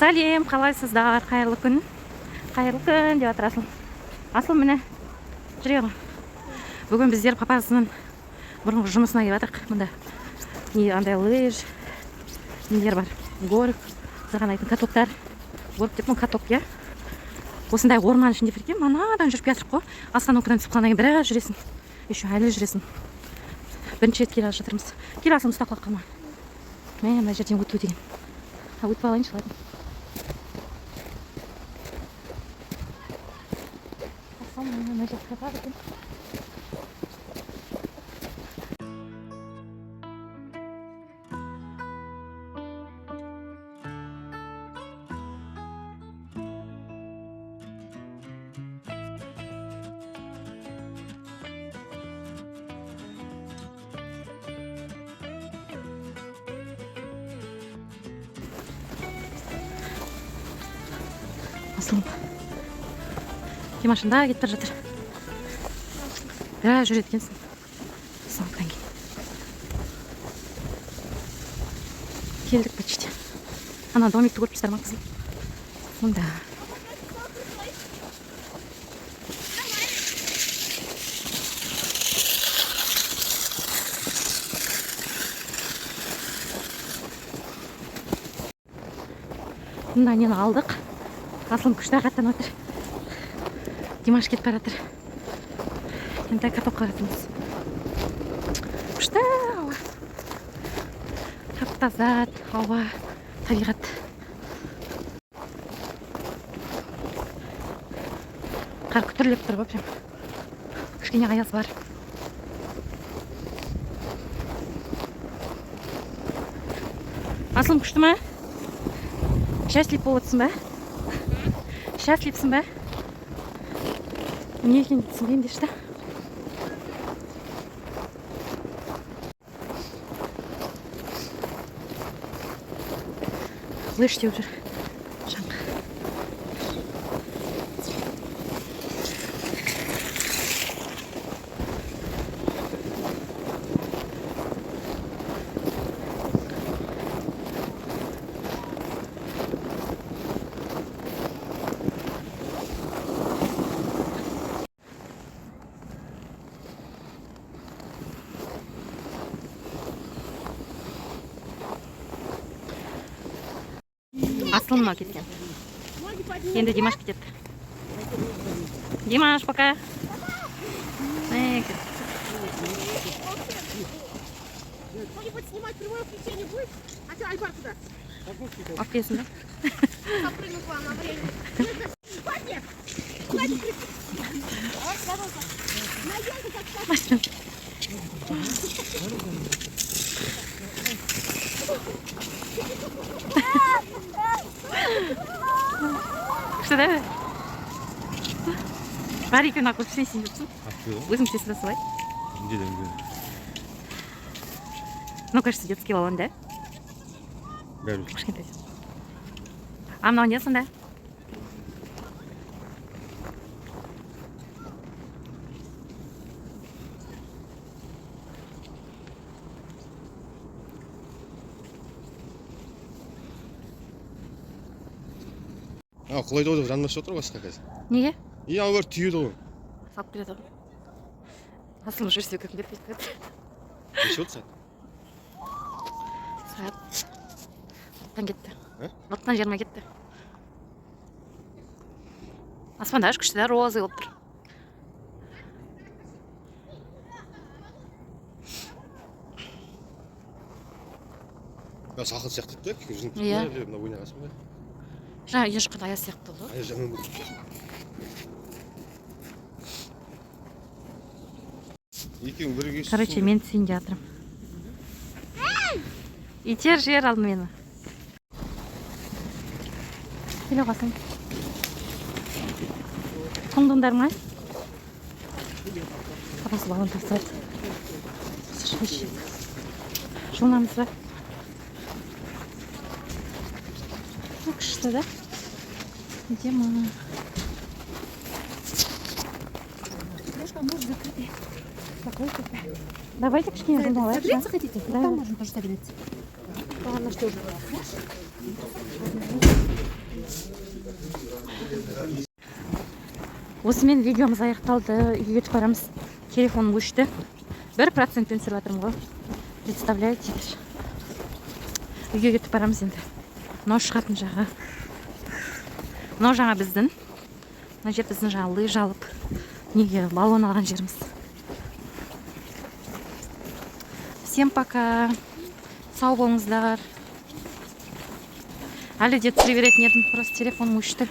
Сәлем, қалайсыздар? Қайырлы күн. Қайырлы күн деп жатыр Асыл. Асыл міне жүре ғой. Бүгін біздер папасының бұрынғы жұмысына келіп жатырық. Мында не андай лыж, нелер бар. Горк, сырғанайтын катоктар. Горк деп каток, я. Осындай орман ішінде бірге манадан жүріп жатырық қой. Остановкадан түсіп қалғаннан кейін біраз жүресің. Еще әлі жүресің. Бірінші рет келе жатырмыз. Кел Асыл, ұстап қалып қалма. Мына жерден өту деген. Өтіп алайыншы, ладно. Мына жаққа бар екен. Асылым Димашында кетіп бара жатыр. Біраз жүреді екенсің. Сауықтан кейін. Келдік почти. Ана домикті көріп тұрсыздар ма қызым? Мұнда. Мұнда нені алдық. Асылым күшті ағаттан отыр. Димаш кетіп бара жатыр. Енді катокқа жатырмыз. Күшті ауа. Тап-таза ауа, табиғат. Қар күтірлеп тұр ғой. Кішкене аяз бар. Асылым күшті ма? Счастлив болыпсың ба? Счастливсың ба? Не екен түсінбеймін дешті. Лыж теуіп жүр. Жаңға. Асылыма кеткен. Енді Димаш кетеді. Димаш, пока. Кто-нибудь снимать прямое включение будет? А что, Альбар куда? Опесно, да? Попрыгну к вам на время. Хватит! Хватит! Найдёмся, как сказать. Күшті да? Бар екен ақыл күшіне сен жүрсің. Өзің сесіп солай. Ну, кажется, детский лаван, да? Бәрі. Кішкентай. А мынау не сонда? Құлайды ғой деп жанбас отыр басқа қазір. Неге? Ана бір түйеді ғой. Салып береді ғой. Асылым жүрсе көкім кетпейді. Неше отыр сәт? Сәт. Ноттан кетті. Ноттан 20 кетті. Аспанда үш күшті да розы болып тұр. Сақыл сияқты еді да, жүзін Иә. мына ойнағасын ба? Жаңа еш құда аяз сияқты болды. Аяз жағынан көріп. Екеуің бірге Короче, мен түсейін де жатырмын. Итер жер алды мені. Келе қасың. Тоңдыңдар ма? Папасы балын тастады. Жуынамыз ба? Күшті да? Идем. Давайте кішкене журнал. Согреться хотите? Да. Там можем тоже согреться. Ладно, что же. Осымен видеомыз аяқталды. Үйге кетіп барамыз. Телефоным өшті. 1%-пен түсіріп жатырмын ғой. Представляете? Үйге кетіп барамыз енді. Мынау шығатын жағы. Мынау жаңа біздің. Мына жер біздің жаңа лыж алып, неге баллон алған жеріміз. Всем пока. Сау болыңыздар. Әлі де түсіре беретін едім. Просто телефоным өшті.